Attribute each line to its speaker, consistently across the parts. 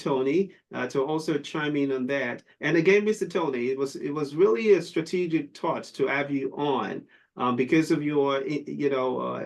Speaker 1: Toni to also chime in on that. And again, Mr. Toni, it was really a strategic thought to have you on because of your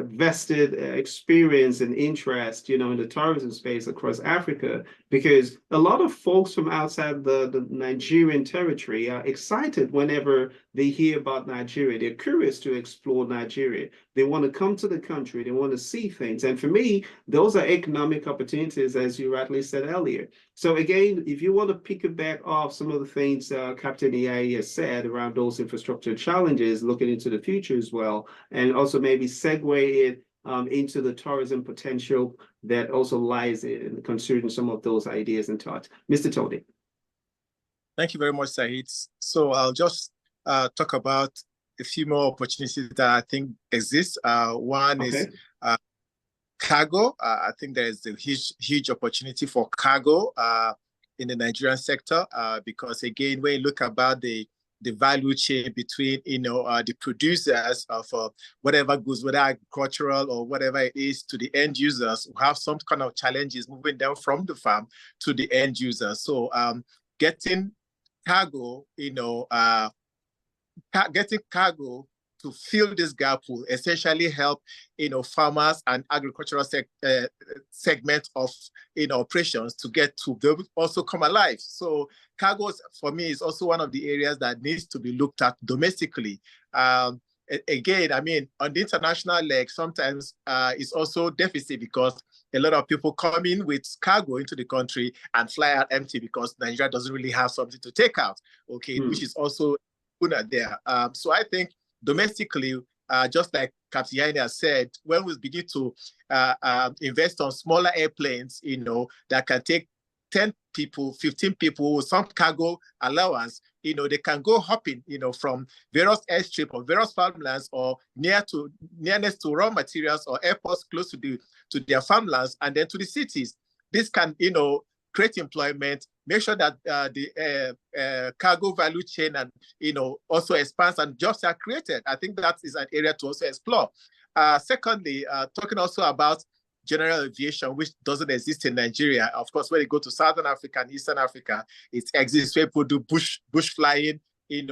Speaker 1: vested experience and interest in the tourism space across Africa. Because a lot of folks from outside the Nigerian territory are excited whenever they hear about Nigeria. They're curious to explore Nigeria. They want to come to the country. They want to see things. And for me, those are economic opportunities, as you rightly said earlier. So again, if you want to pick it back off some of the things Captain EIE has said around those infrastructure challenges, looking into the future as well, and also maybe segue it into the tourism potential that also lies in considering some of those ideas and thoughts. Mr. Toni.
Speaker 2: Thank you very much, Saeed. So I'll just talk about a few more opportunities that I think exist. One is cargo. I think there is a huge opportunity for cargo in the Nigerian sector because, again, when you look about the value chain between the producers of whatever goods, whether agricultural or whatever it is, to the end users who have some kind of challenges moving them from the farm to the end user. So getting cargo, getting cargo to fill this gap will essentially help, farmers and agricultural segment of, operations to get to also come alive. So cargo, for me, is also one of the areas that needs to be looked at domestically. Again, I mean, on the international leg, sometimes it's also deficit because a lot of people come in with cargo into the country and fly out empty because Nigeria doesn't really have something to take out, which is also there. So I think domestically, just like Captain Yaine has said, when we begin to invest on smaller airplanes, that can take 10 people, 15 people with some cargo allowance, they can go hopping, from various airstrips or various farmlands or nearness to raw materials or airports close to their farmlands and then to the cities. This can, create employment, make sure that the cargo value chain and, also expands and jobs are created. I think that is an area to also explore. Secondly, talking also about general aviation, which doesn't exist in Nigeria. Of course, when you go to Southern Africa and Eastern Africa, it exists where people do bush flying,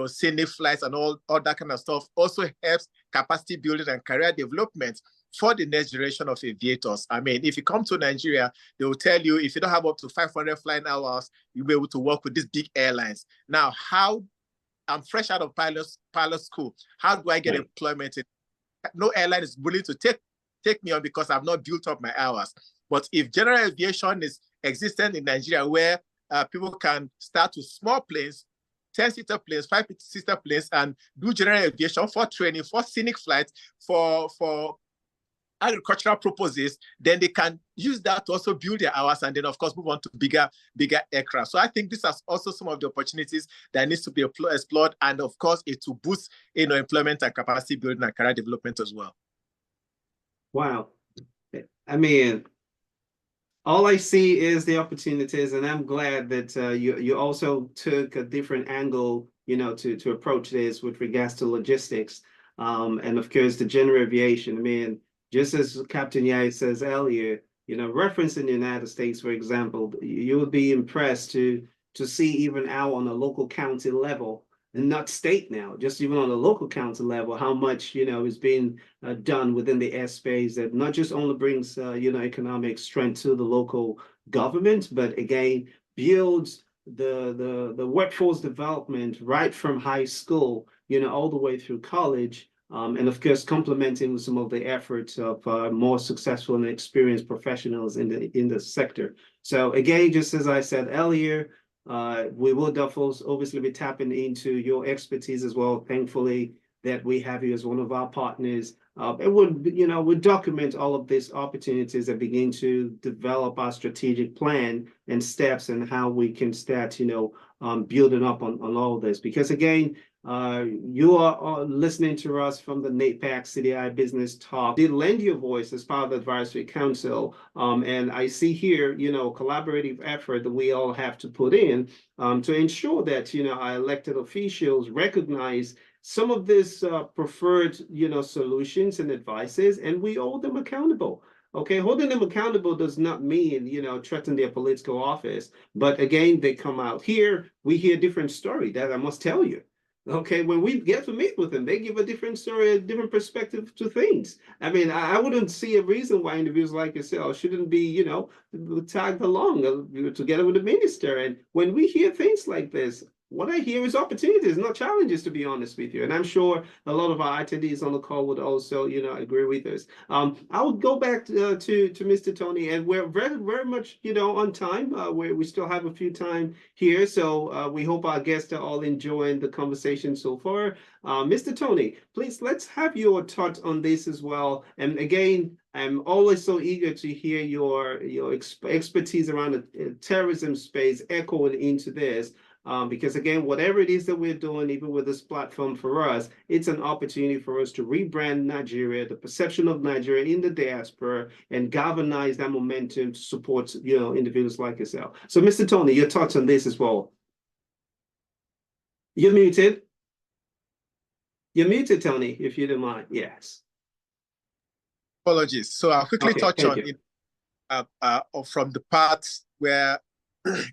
Speaker 2: scenic flights and all that kind of stuff. Also helps capacity building and career development for the next generation of aviators. I mean, if you come to Nigeria, they will tell you if you don't have up to 500 flying hours, you'll be able to work with these big airlines. Now, how I'm fresh out of pilot school, how do I get employment? No airline is willing to take me on because I've not built up my hours. But if general aviation is existent in Nigeria where people can start with small planes, 10-seater planes, 5-seater planes, and do general aviation for training, for scenic flights, for agricultural purposes, then they can use that to also build their hours and then, of course, move on to bigger aircraft. So I think these are also some of the opportunities that needs to be explored. And of course, it will boost employment and capacity building and career development as well.
Speaker 1: Wow. I mean, all I see is the opportunities, and I'm glad that you also took a different angle, to approach this with regards to logistics. And of course, the general aviation. I mean, just as Captain Yai says earlier, referencing the United States, for example, you would be impressed to see even out on a local county level, and not state now, just even on a local county level, how much, is being done within the airspace that not just only brings, economic strength to the local government, but again, builds the workforce development right from high school, all the way through college. And of course, complementing with some of the efforts of more successful and experienced professionals in the sector. So again, just as I said earlier, we will obviously be tapping into your expertise as well. Thankfully, that we have you as one of our partners. And we'll document all of these opportunities and begin to develop our strategic plan and steps and how we can start, building up on all of this. Because again, you are listening to us from the NAPAC CDI Business Talk. Did lend your voice as part of the Advisory Council. And I see here, collaborative effort that we all have to put in to ensure that, our elected officials recognize some of this preferred, solutions and advices, and we hold them accountable. Okay, holding them accountable does not mean, threaten their political office. But again, they come out here, we hear a different story that I must tell you. Okay, when we get to meet with them, they give a different story, a different perspective to things. I mean, I wouldn't see a reason why individuals like yourself shouldn't be, tagged along together with the minister. And when we hear things like this, what I hear is opportunities, not challenges, to be honest with you. And I'm sure a lot of our attendees on the call would also, agree with us. I would go back to Mr. Toni, and we're very, very much, on time. We still have a few time here, so we hope our guests are all enjoying the conversation so far. Mr. Toni, please let's have your thoughts on this as well. And again, I'm always so eager to hear your expertise around the terrorism space echoing into this. Because again, whatever it is that we're doing, even with this platform for us, it's an opportunity for us to rebrand Nigeria, the perception of Nigeria in the diaspora, and galvanize that momentum to support, individuals like yourself. So, Mr. Toni, your thoughts on this as well. You're muted. You're muted, Toni, if you don't mind. Yes.
Speaker 2: Apologies. So I'll quickly touch on
Speaker 1: it
Speaker 2: from the part where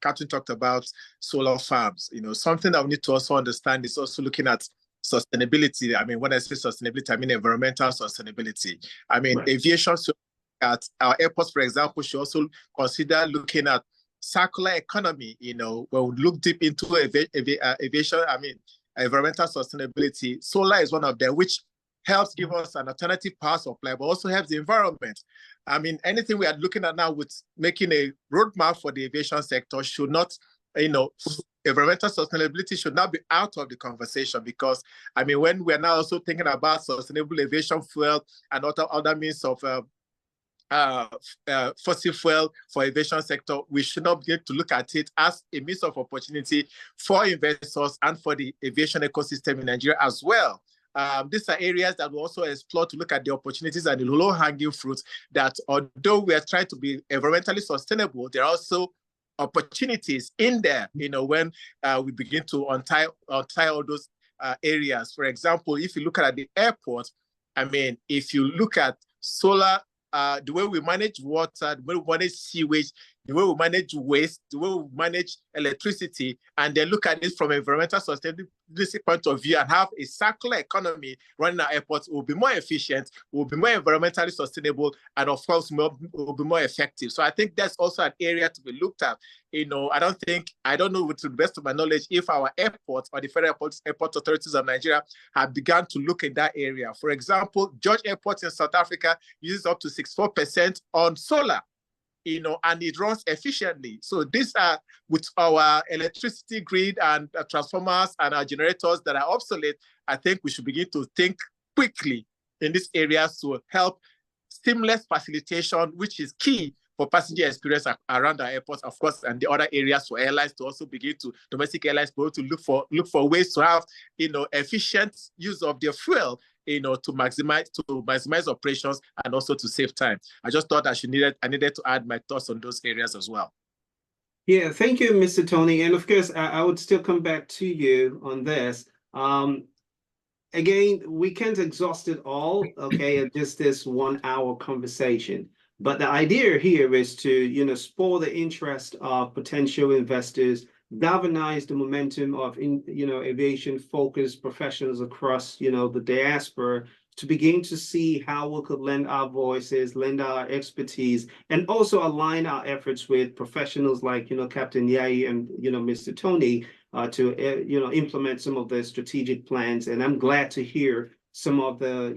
Speaker 2: Captain talked about solar farms. Something that we need to also understand is also looking at sustainability. I mean, when I say sustainability, I mean environmental sustainability. I mean, right. Aviation, so at our airports, for example, should also consider looking at circular economy. When we look deep into aviation, I mean, environmental sustainability, solar is one of them, which helps give us an alternative power supply, but also helps the environment. I mean, anything we are looking at now with making a roadmap for the aviation sector should not, environmental sustainability should not be out of the conversation, because, I mean, when we're now also thinking about sustainable aviation fuel and other means of fossil fuel for aviation sector, we should not begin to look at it as a means of opportunity for investors and for the aviation ecosystem in Nigeria as well. These are areas that we also explore to look at the opportunities and the low-hanging fruits that, although we are trying to be environmentally sustainable, there are also opportunities in there, when we begin to untie all those areas. For example, if you look at the airport, I mean, if you look at solar, the way we manage water, the way we manage sewage, the way we manage waste, the way we manage electricity, and then look at it from an environmental sustainability point of view and have a circular economy running our airports, will be more efficient, will be more environmentally sustainable, and of course, will be more effective. So I think that's also an area to be looked at. I don't know, to the best of my knowledge, if our airports or the federal airport authorities of Nigeria have begun to look in that area. For example, George Airport in South Africa uses up to 64% on solar. And it runs efficiently. So these are with our electricity grid and transformers and our generators that are obsolete. I think we should begin to think quickly in these areas to help seamless facilitation, which is key for passenger experience around our airports, of course, and the other areas for airlines to also begin to, domestic airlines, to look for ways to have, efficient use of their fuel, to maximize operations and also to save time. I just thought I needed to add my thoughts on those areas as well.
Speaker 1: Yeah, thank you, Mr. Toni. And of course, I would still come back to you on this. Again, we can't exhaust it all, okay, at just this 1 hour conversation. But the idea here is to, spur the interest of potential investors, galvanize the momentum of, aviation-focused professionals across, the diaspora, to begin to see how we could lend our voices, lend our expertise, and also align our efforts with professionals like, Captain Yayi and, Mr. Toni, to, implement some of the strategic plans. And I'm glad to hear some of the,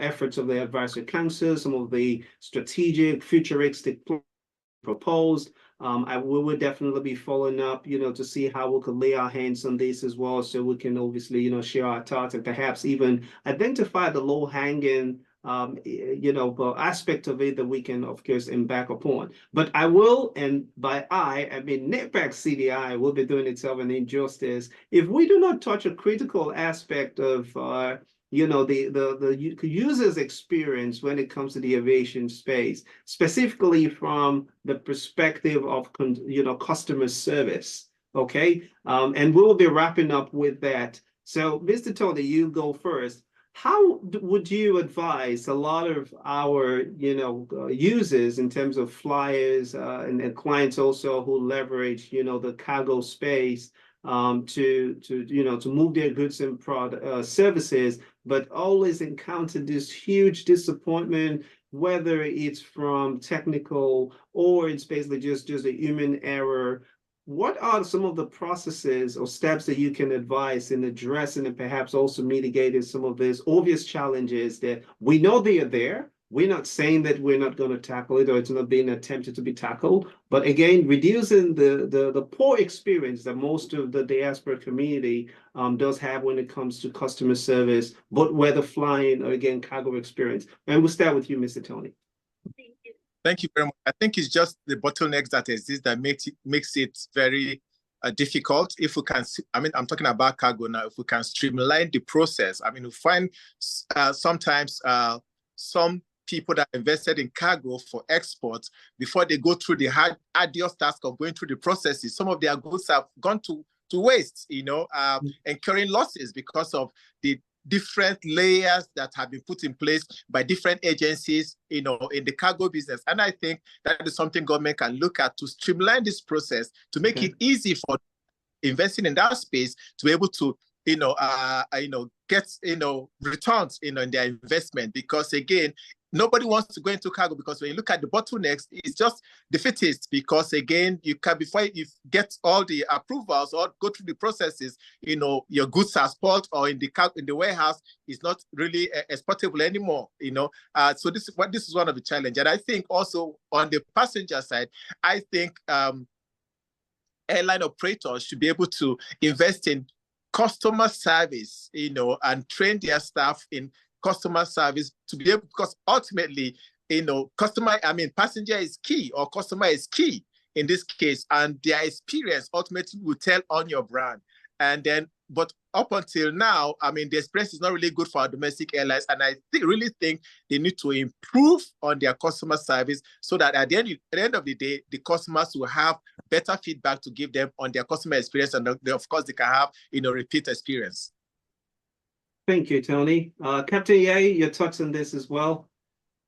Speaker 1: efforts of the advisory council, some of the strategic, futuristic plans proposed. We will definitely be following up, to see how we could lay our hands on this as well, so we can obviously, share our thoughts and perhaps even identify the low-hanging, aspect of it that we can, of course, embark upon. But I will, and by I mean NEPAC CDI will be doing itself an injustice if we do not touch a critical aspect of the user's experience when it comes to the aviation space, specifically from the perspective of customer service. Okay, and we'll be wrapping up with that. So, Mr. Toni, you go first. How would you advise a lot of our, users in terms of flyers and clients also who leverage, the cargo space to move their goods and product services, but always encounter this huge disappointment, whether it's from technical or it's basically just a human error. What are some of the processes or steps that you can advise in addressing and perhaps also mitigating some of these obvious challenges that we know they are there? We're not saying that we're not going to tackle it or it's not being attempted to be tackled, but again, reducing the poor experience that most of the diaspora community does have when it comes to customer service, but whether flying or again cargo experience. And we'll start with you, Mr. Tony.
Speaker 2: Thank you very much. I think it's just the bottlenecks that exist that makes it very difficult. If we can, I'm talking about cargo now. If we can streamline the process, we find sometimes some people that invested in cargo for export, before they go through the arduous task of going through the processes, some of their goods have gone to waste, incurring losses because of the different layers that have been put in place by different agencies, in the cargo business. And I think that is something government can look at to streamline this process, to make it easy for investing in that space to be able to, get, returns, in their investment. Because again, nobody wants to go into cargo because when you look at the bottlenecks, it's just defeatist because again, you can, before you get all the approvals or go through the processes, your goods are spoiled or in the warehouse is not really exportable anymore, so this is one of the challenges. And I think also on the passenger side, I think airline operators should be able to invest in customer service, and train their staff in customer service to be able, because ultimately, passenger is key or customer is key in this case, and their experience ultimately will tell on your brand. And then, but up until now, the experience is not really good for our domestic airlines, and I really think they need to improve on their customer service so that at the end of the day, the customers will have better feedback to give them on their customer experience, and of course they can have repeat experience.
Speaker 1: Thank you, Tony. Captain Ye, your thoughts on this as well?